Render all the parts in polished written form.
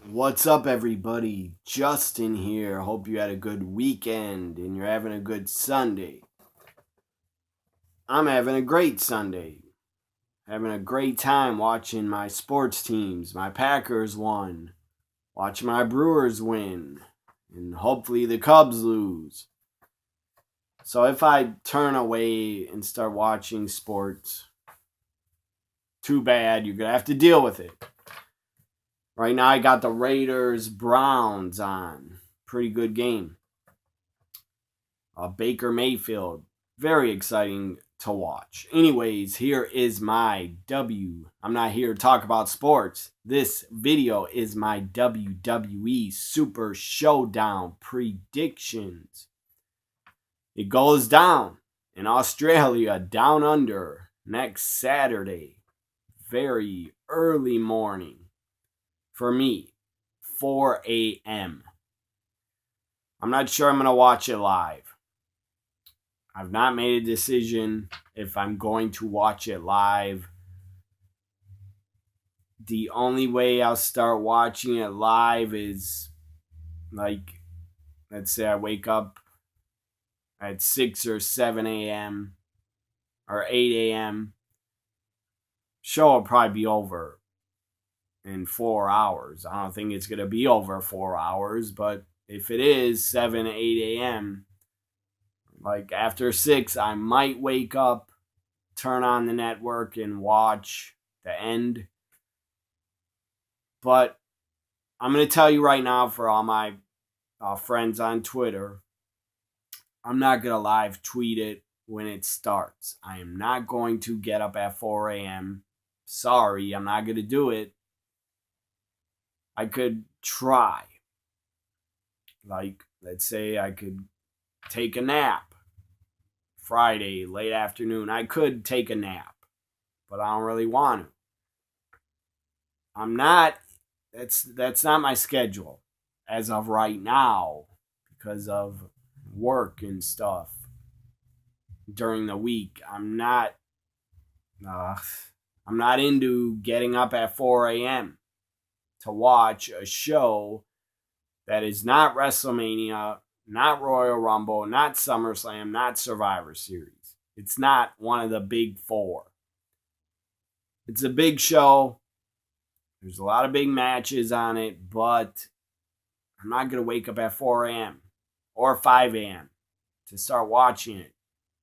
What's up, everybody? Justin here. Hope you had a good weekend and you're having a good Sunday. I'm having a great Sunday. Having a great time watching my sports teams. My Packers won. Watching my Brewers win. And hopefully the Cubs lose. So if I turn away and start watching sports, too bad. You're going to have to deal with it. Right now, I got the Raiders-Browns on. Pretty good game. Baker Mayfield. Very exciting to watch. Anyways, here is my W. I'm not here to talk about sports. This video is my WWE Super Showdown predictions. It goes down in Australia, down under, next Saturday. Very early morning. For me, 4 a.m. I'm not sure I'm going to watch it live. I've not made a decision if I'm going to watch it live. The only way I'll start watching it live is, like, let's say I wake up at 6 or 7 a.m. or 8 a.m. Show will probably be over in 4 hours. I don't think it's going to be over 4 hours, but if it is 7, 8 a.m., like after 6, I might wake up, turn on the network, and watch the end. But I'm going to tell you right now, for all my friends on Twitter, I'm not going to live tweet it when it starts. I am not going to get up at 4 a.m. Sorry, I'm not going to do it. I could try. Like, let's say I could take a nap. Friday, late afternoon. I could take a nap, but I don't really want to. I'm not, that's not my schedule as of right now because of work and stuff during the week. I'm not into getting up at 4 a.m. to watch a show that is not WrestleMania, not Royal Rumble, not SummerSlam, not Survivor Series. It's not one of the big four. It's a big show. There's a lot of big matches on it, but I'm not going to wake up at 4 a.m. or 5 a.m. to start watching it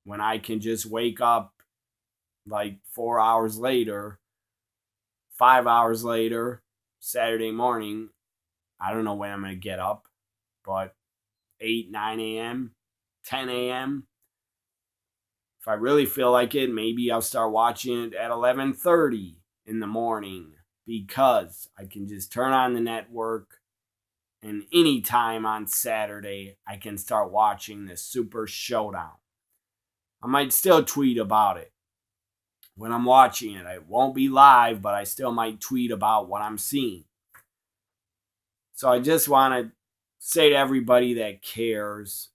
when I can just wake up like 4 hours later, 5 hours later, Saturday morning. I don't know when I'm going to get up, but 8, 9 a.m., 10 a.m. If I really feel like it, maybe I'll start watching it at 11:30 in the morning because I can just turn on the network and anytime on Saturday I can start watching this Super Showdown. I might still tweet about it when I'm watching it. It won't be live, but I still might tweet about what I'm seeing. So I just want to say to everybody that cares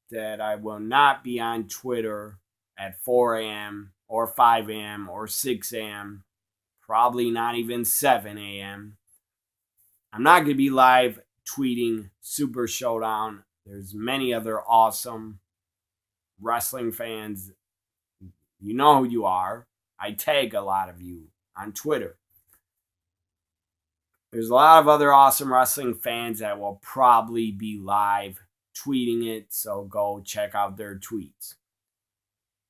that I will not be on Twitter at 4 a.m. or 5 a.m. or 6 a.m. Probably not even 7 a.m. I'm not going to be live tweeting Super Showdown. There's many other awesome wrestling fans. You know who you are. I tag a lot of you on Twitter. There's a lot of other awesome wrestling fans that will probably be live tweeting it, so go check out their tweets.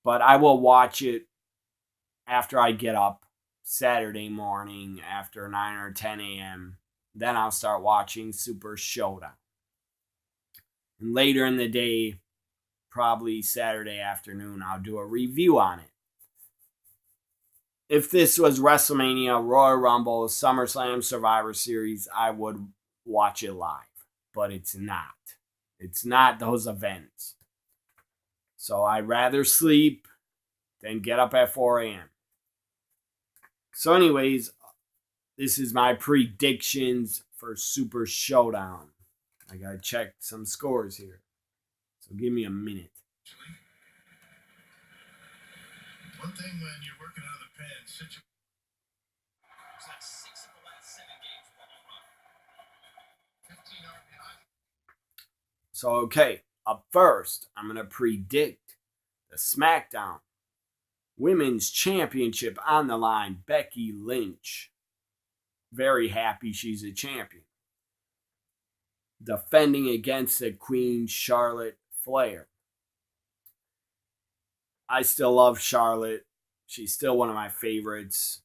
But I will watch it after I get up Saturday morning after 9 or 10 a.m. Then I'll start watching Super Showdown. And later in the day, probably Saturday afternoon, I'll do a review on it. If this was WrestleMania, Royal Rumble, SummerSlam, Survivor Series, I would watch it live. But it's not. It's not those events. So I'd rather sleep than get up at 4 a.m. So anyways, this is my predictions for Super Showdown. I got to check some scores here. So give me a minute. One thing when you're working out of the pen, it's like 6 of the last 7 games were home run. So, okay, up first, I'm going to predict the Smackdown Women's Championship on the line. Becky Lynch. Very happy she's a champion. Defending against the Queen, Charlotte Flair. I still love Charlotte. She's still one of my favorites.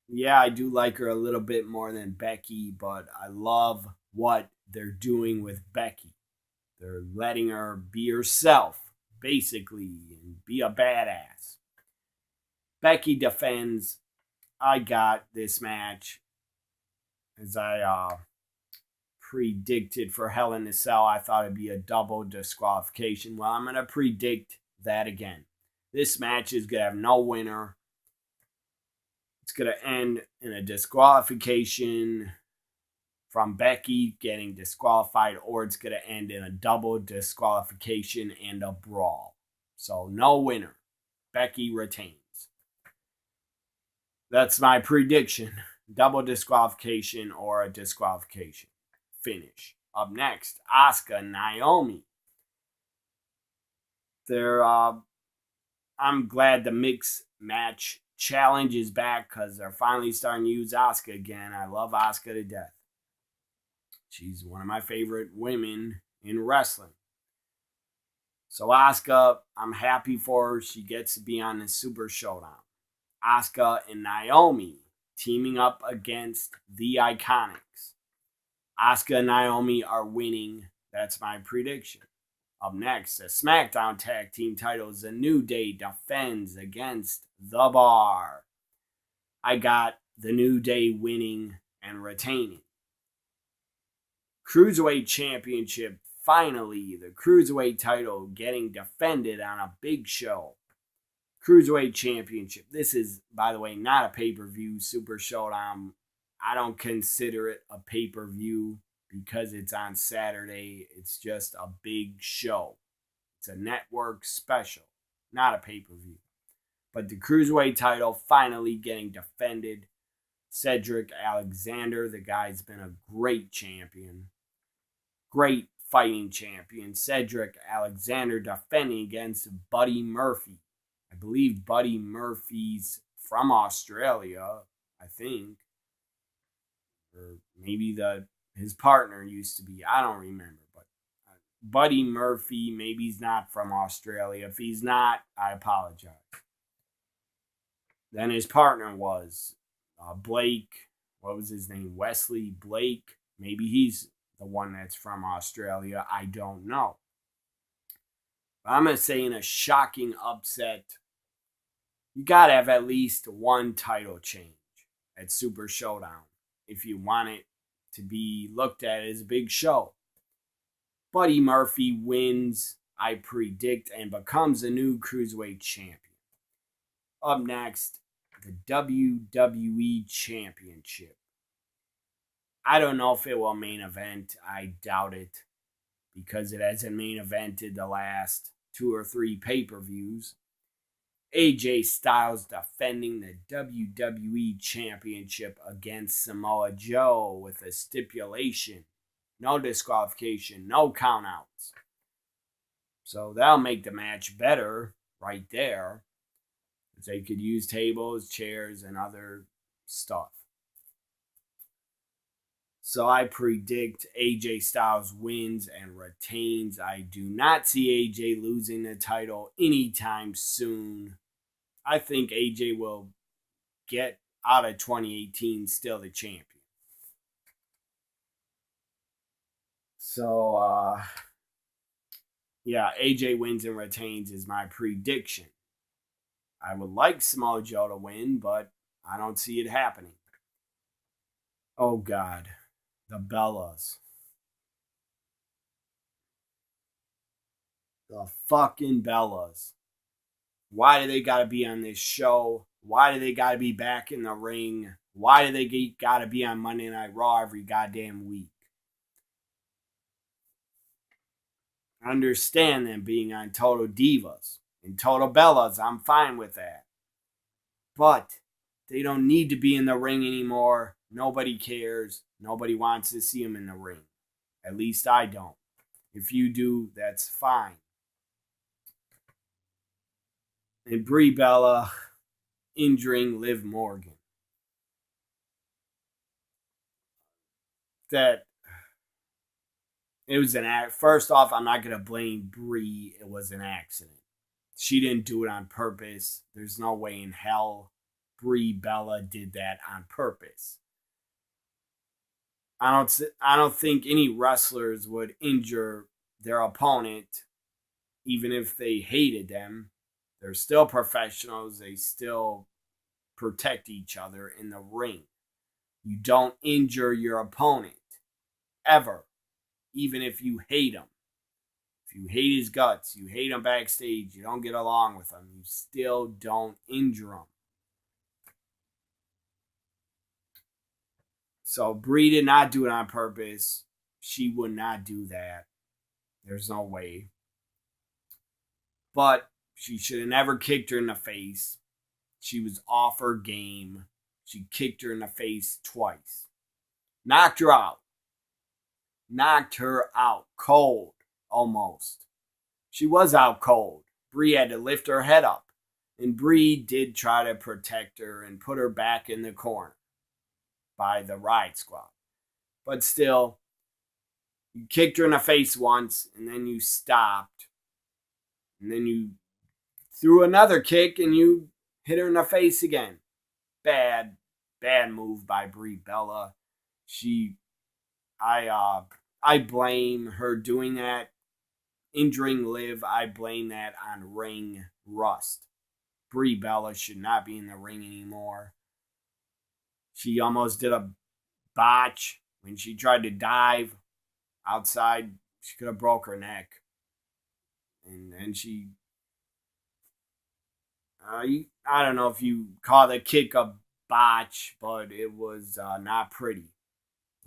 Yeah, I do like her a little bit more than Becky, but I love what they're doing with Becky. They're letting her be herself, basically, and be a badass. Becky defends. I got this match as I predicted for Hell in a Cell. I thought it'd be a double disqualification. Well, I'm going to predict that again. This match is going to have no winner. It's going to end in a disqualification from Becky getting disqualified, or it's going to end in a double disqualification and a brawl. So no winner. Becky retains. That's my prediction. Double disqualification or a disqualification. Finish. Up next, Asuka, Naomi. I'm glad the mixed match challenge is back because they're finally starting to use Asuka again. I love Asuka to death. She's one of my favorite women in wrestling. So Asuka, I'm happy for her. She gets to be on the Super Showdown. Asuka and Naomi teaming up against the Iconics. Asuka and Naomi are winning. That's my prediction. Up next, the SmackDown Tag Team titles. The New Day defends against The Bar. I got The New Day winning and retaining. Cruiserweight Championship. Finally, the Cruiserweight title getting defended on a big show. Cruiserweight Championship. This is, by the way, not a pay-per-view Super Showdown. I don't consider it a pay-per-view because it's on Saturday. It's just a big show. It's a network special, not a pay-per-view. But the Cruiserweight title finally getting defended. Cedric Alexander, the guy's been a great champion. Great fighting champion. Cedric Alexander defending against Buddy Murphy. I believe Buddy Murphy's from Australia, I think. Or maybe his partner used to be. I don't remember. But Buddy Murphy, maybe he's not from Australia. If he's not, I apologize. Then his partner was Blake. What was his name? Wesley Blake. Maybe he's the one that's from Australia. I don't know. But I'm going to say in a shocking upset, you got to have at least one title change at Super Showdown if you want it to be looked at as a big show. Buddy Murphy wins, I predict, and becomes the new Cruiserweight champion. Up next, the WWE Championship. I don't know if it will main event. I doubt it because it hasn't main evented the last 2 or 3 pay-per-views. AJ Styles defending the WWE Championship against Samoa Joe with a stipulation. No disqualification, no countouts. So that'll make the match better right there. They could use tables, chairs, and other stuff. So I predict AJ Styles wins and retains. I do not see AJ losing the title anytime soon. I think AJ will get out of 2018 still the champion. So, yeah, AJ wins and retains is my prediction. I would like Samoa Joe to win, but I don't see it happening. Oh, God. The Bellas. The fucking Bellas. Why do they got to be on this show? Why do they got to be back in the ring? Why do they got to be on Monday Night Raw every goddamn week? I understand them being on Total Divas and Total Bellas. I'm fine with that. But they don't need to be in the ring anymore. Nobody cares. Nobody wants to see them in the ring. At least I don't. If you do, that's fine. And Brie Bella injuring Liv Morgan. That it was an act. First off, I'm not going to blame Brie. It was an accident. She didn't do it on purpose. There's no way in hell Brie Bella did that on purpose. I don't think any wrestlers would injure their opponent even if they hated them. They're still professionals. They still protect each other in the ring. You don't injure your opponent ever, even if you hate him. If you hate his guts, you hate him backstage, you don't get along with him, you still don't injure him. So Brie did not do it on purpose. She would not do that. There's no way. But she should have never kicked her in the face. She was off her game. She kicked her in the face twice. Knocked her out. Knocked her out cold, almost. She was out cold. Brie had to lift her head up. And Brie did try to protect her and put her back in the corner by the Riot Squad. But still, you kicked her in the face once, and then you stopped. And then you threw another kick, and you hit her in the face again. Bad move by Brie Bella. I blame her doing that. Injuring Liv, I blame that on ring rust. Brie Bella should not be in the ring anymore. She almost did a botch when she tried to dive outside. She could have broke her neck. And then she... I don't know if you call the kick a botch, but it was not pretty.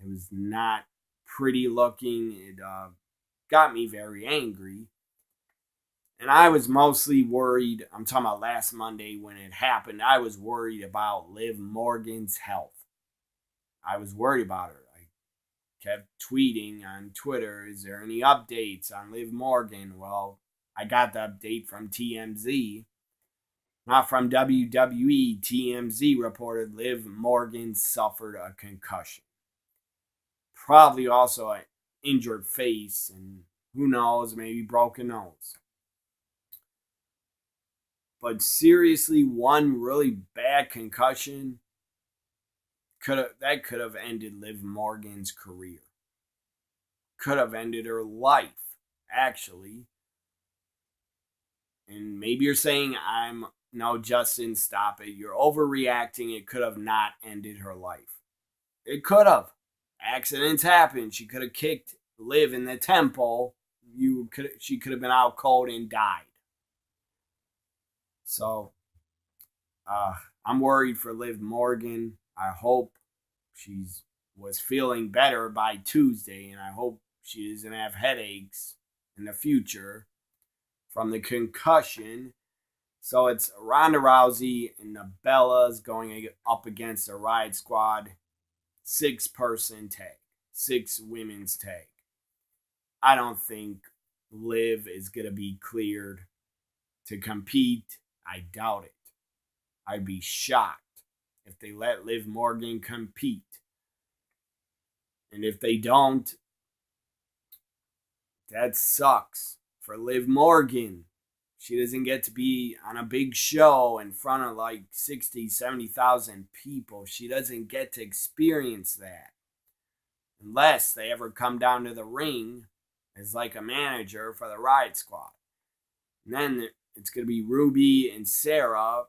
It was not pretty looking. It got me very angry. And I was mostly worried. I'm talking about last Monday when it happened. I was worried about Liv Morgan's health. I was worried about her. I kept tweeting on Twitter, is there any updates on Liv Morgan? Well, I got the update from TMZ. Not from WWE. TMZ reported Liv Morgan suffered a concussion. Probably also an injured face, and who knows, maybe broken nose. But seriously, one really bad concussion could have ended Liv Morgan's career. Could have ended her life, actually. And maybe you're saying, no, Justin, stop it. You're overreacting. It could have not ended her life. It could have. Accidents happen. She could have kicked Liv in the temple. She could have been out cold and died. So, I'm worried for Liv Morgan. I hope she was feeling better by Tuesday, and I hope she doesn't have headaches in the future from the concussion. So it's Ronda Rousey and the Bellas going up against the Riot Squad 6-person tag, 6 women's tag. I don't think Liv is going to be cleared to compete. I doubt it. I'd be shocked if they let Liv Morgan compete. And if they don't, that sucks for Liv Morgan. She doesn't get to be on a big show in front of like 60, 70,000 people. She doesn't get to experience that. Unless they ever come down to the ring as like a manager for the Riot Squad. And then it's going to be Ruby and Sarah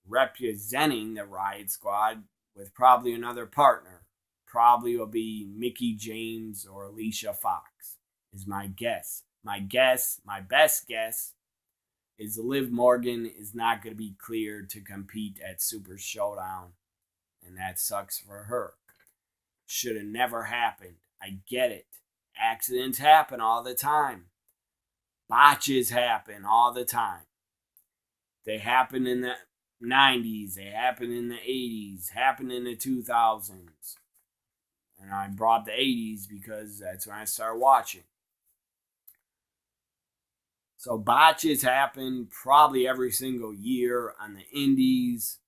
representing the Riot Squad with probably another partner. Probably will be Mickie James or Alicia Fox is my guess. My best guess is Liv Morgan is not going to be cleared to compete at Super Showdown. And that sucks for her. Should have never happened. I get it. Accidents happen all the time. Botches happen all the time. They happen in the 90s. They happen in the 80s. Happen in the 2000s. And I brought up the 80s because that's when I started watching. So botches happen probably every single year on the indies,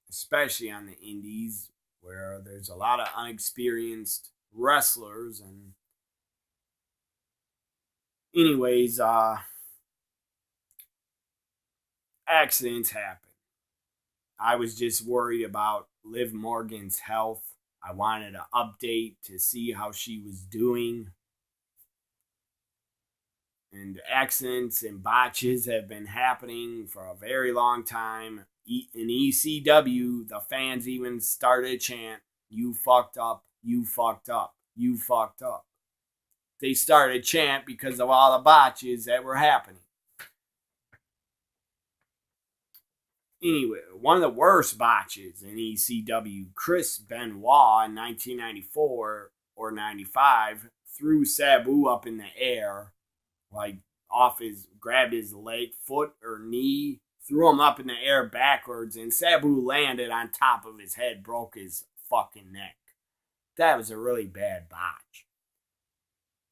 especially on the indies, where there's a lot of unexperienced wrestlers. And anyways, accidents happen. I was just worried about Liv Morgan's health. I wanted an update to see how she was doing. And accidents and botches have been happening for a very long time. In ECW, the fans even started a chant, "You fucked up, you fucked up, you fucked up." They started a chant because of all the botches that were happening. Anyway, one of the worst botches in ECW, Chris Benoit in 1994 or 95 threw Sabu up in the air, like grabbed his leg, foot, or knee, threw him up in the air backwards, and Sabu landed on top of his head, broke his fucking neck. That was a really bad botch.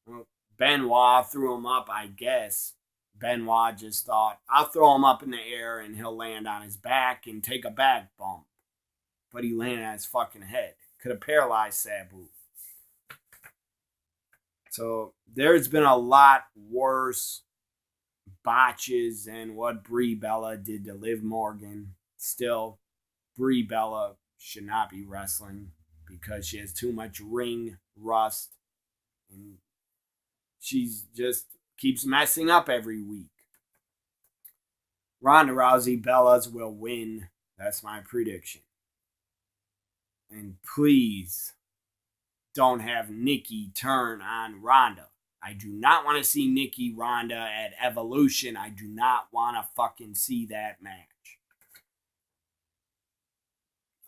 Well, Benoit threw him up, I guess. Benoit just thought, I'll throw him up in the air and he'll land on his back and take a back bump. But he landed on his fucking head. Could have paralyzed Sabu. So there's been a lot worse botches than what Brie Bella did to Liv Morgan. Still, Brie Bella should not be wrestling because she has too much ring rust. And she's just keeps messing up every week. Ronda Rousey Bellas will win. That's my prediction. And please don't have Nikki turn on Ronda. I do not want to see Nikki Ronda at Evolution. I do not want to fucking see that match.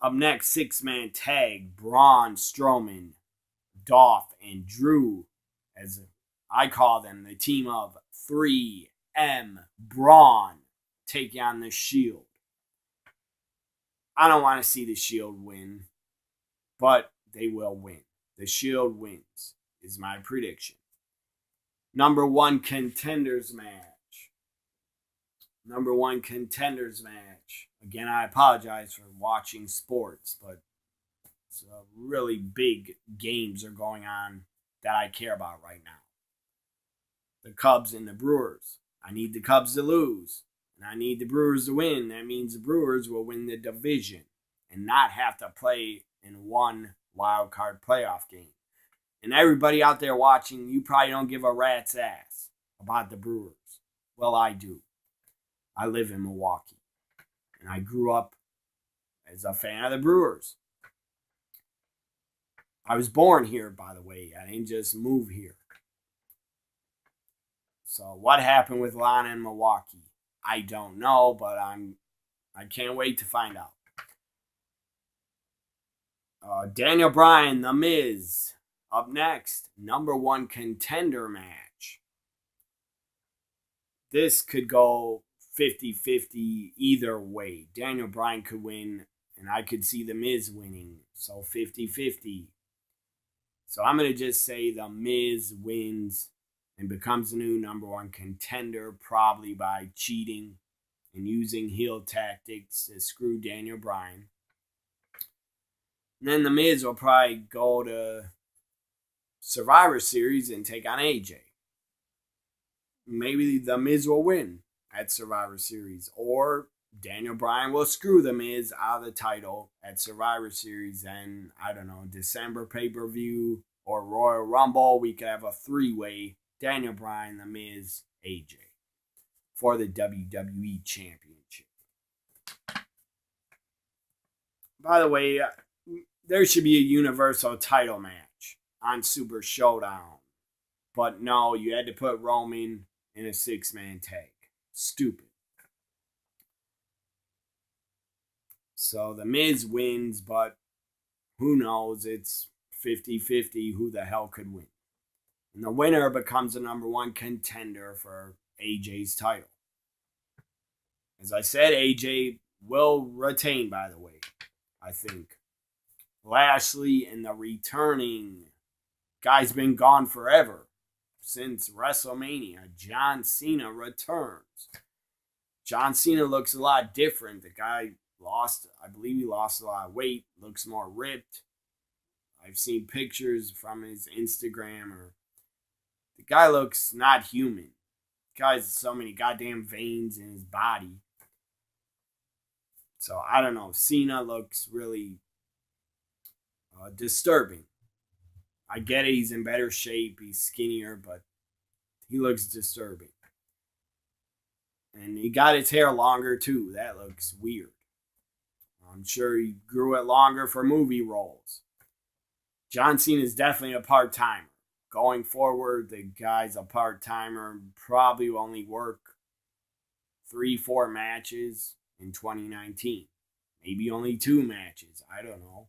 Up next, 6-man tag, Braun Strowman, Dolph, and Drew, as I call them, the team of 3M Braun, take on the Shield. I don't want to see the Shield win, but they will win. The Shield wins, is my prediction. Number one contenders match. Again, I apologize for watching sports, but it's really big games are going on that I care about right now. The Cubs and the Brewers. I need the Cubs to lose, and I need the Brewers to win. That means the Brewers will win the division and not have to play in one wild card playoff game. And everybody out there watching, you probably don't give a rat's ass about the Brewers. Well, I do. I live in Milwaukee, and I grew up as a fan of the Brewers. I was born here, by the way. I didn't just move here. So what happened with Lana in Milwaukee? I don't know, but I can't wait to find out. Daniel Bryan, The Miz. Up next, number one contender match. This could go 50-50 either way. Daniel Bryan could win, and I could see The Miz winning. So 50-50. So I'm going to just say The Miz wins and becomes the new number one contender, probably by cheating and using heel tactics to screw Daniel Bryan. And then The Miz will probably go to Survivor Series and take on AJ. Maybe The Miz will win at Survivor Series, or Daniel Bryan will screw The Miz out of the title at Survivor Series, and I don't know, December pay-per-view or Royal Rumble, we could have a three-way Daniel Bryan, The Miz, AJ for the WWE Championship. By the way, there should be a Universal title match on Super Showdown. But no, you had to put Roman in a 6-man tag. Stupid. So The Miz wins, but who knows? It's 50-50 who the hell could win. And the winner becomes the number one contender for AJ's title. As I said, AJ will retain, by the way, I think. Lashley and the returning guy's been gone forever since WrestleMania. John Cena returns. John Cena looks a lot different. The guy I believe he lost a lot of weight, looks more ripped. I've seen pictures from his Instagram. The guy looks not human. The guy has so many goddamn veins in his body. So I don't know. Cena looks really disturbing. I get it. He's in better shape. He's skinnier, but he looks disturbing. And he got his hair longer too. That looks weird. I'm sure he grew it longer for movie roles. John Cena is definitely a part-timer. Going forward, the guy's a part-timer. Probably will only work 3-4 matches in 2019. Maybe only 2 matches. I don't know.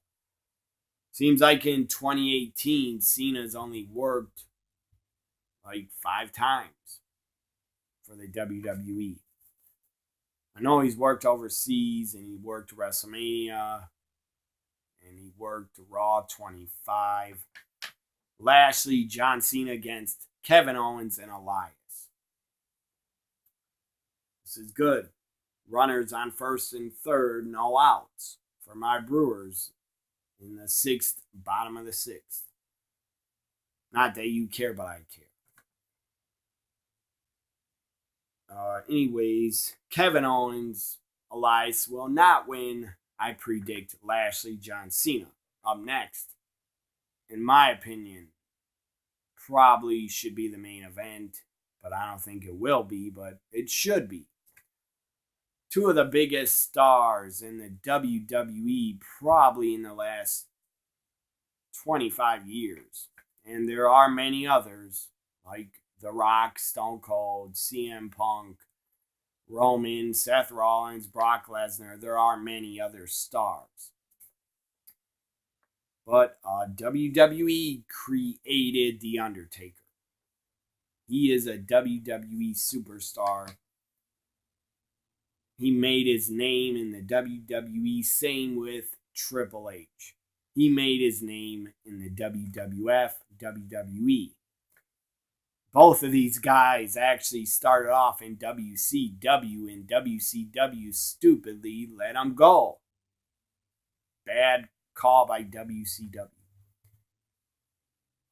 Seems like in 2018, Cena's only worked like 5 times for the WWE. I know he's worked overseas, and he worked WrestleMania, and he worked Raw 25. Lashley, John Cena against Kevin Owens and Elias. This is good. Runners on first and third, no outs for my Brewers in the 6th, bottom of the 6th. Not that you care, but I care. Anyways, Kevin Owens, Elias will not win. I predict Lashley, John Cena. Up next, in my opinion, probably should be the main event, but I don't think it will be, but it should be. 2 of the biggest stars in the WWE probably in the last 25 years. And there are many others, like The Rock, Stone Cold, CM Punk, Roman, Seth Rollins, Brock Lesnar. There are many other stars. But WWE created The Undertaker. He is a WWE superstar. He made his name in the WWE, same with Triple H. He made his name in the WWF, WWE. Both of these guys actually started off in WCW, and WCW stupidly let them go. Bad call by WCW.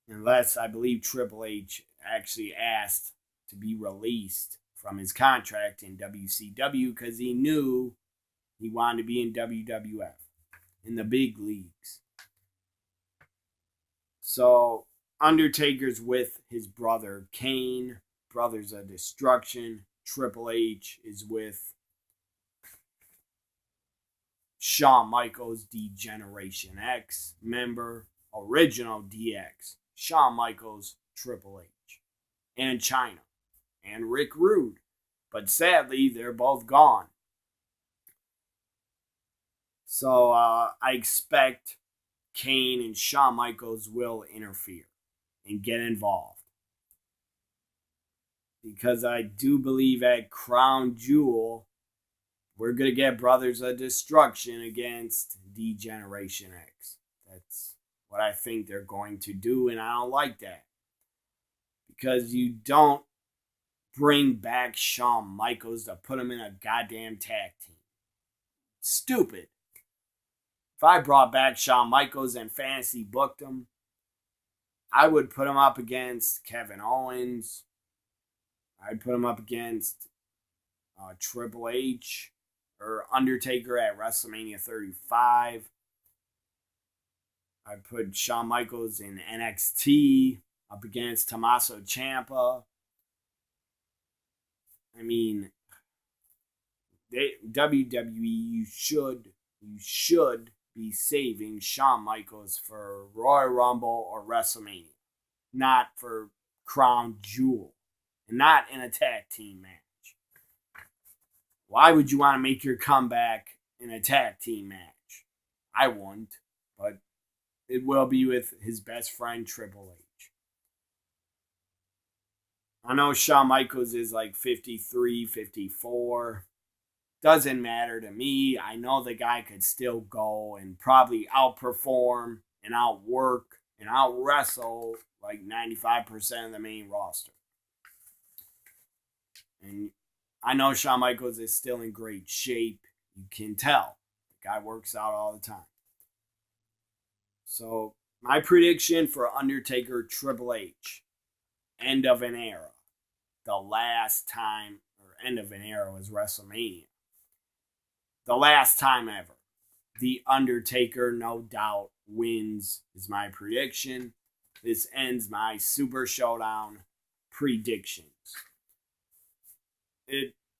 Unless I believe Triple H actually asked to be released from his contract in WCW because he knew he wanted to be in WWF, in the big leagues. So Undertaker's with his brother Kane, Brothers of Destruction. Triple H is with Shawn Michaels, D-Generation X member, original DX. Shawn Michaels, Triple H, and Chyna, and Rick Rude. But sadly, they're both gone. So I expect Kane and Shawn Michaels will interfere and get involved. Because I do believe at Crown Jewel, we're going to get Brothers of Destruction against D-Generation X. That's what I think they're going to do, and I don't like that. Because you don't bring back Shawn Michaels to put him in a goddamn tag team. Stupid. If I brought back Shawn Michaels and fantasy booked him, I would put him up against Kevin Owens. I'd put him up against Triple H or Undertaker at WrestleMania 35. I'd put Shawn Michaels in NXT up against Tommaso Ciampa. I mean, WWE, you should be saving Shawn Michaels for Royal Rumble or WrestleMania, not for Crown Jewel, and not in a tag team match. Why would you want to make your comeback in a tag team match? I wouldn't, but it will be with his best friend Triple H. I know Shawn Michaels is like 53, 54. Doesn't matter to me. I know the guy could still go and probably outperform and outwork and out-wrestle like 95% of the main roster. And I know Shawn Michaels is still in great shape. You can tell. The guy works out all the time. So, my prediction for Undertaker Triple H, end of an era. The last time, or end of an era, was WrestleMania. The last time ever. The Undertaker, no doubt, wins, is my prediction. This ends my Super Showdown predictions.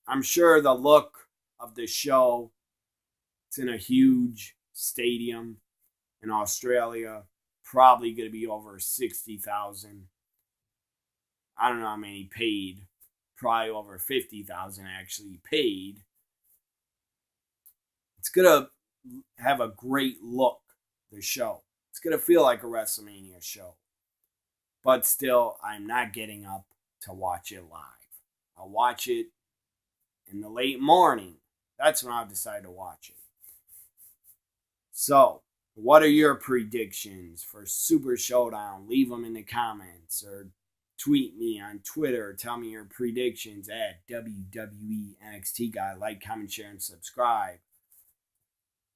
I'm sure the look of the show, it's in a huge stadium in Australia, probably going to be over 60,000. I don't know how many paid, probably over 50,000 actually paid. It's going to have a great look, the show. It's going to feel like a WrestleMania show. But still, I'm not getting up to watch it live. I'll watch it in the late morning. That's when I'll decide to watch it. So, what are your predictions for Super Showdown? Leave them in the comments or tweet me on Twitter. Tell me your predictions at WWE NXT Guy. Like, comment, share, and subscribe.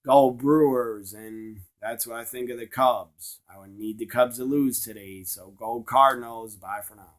Go Brewers, and that's what I think of the Cubs. I would need the Cubs to lose today, so go Cardinals. Bye for now.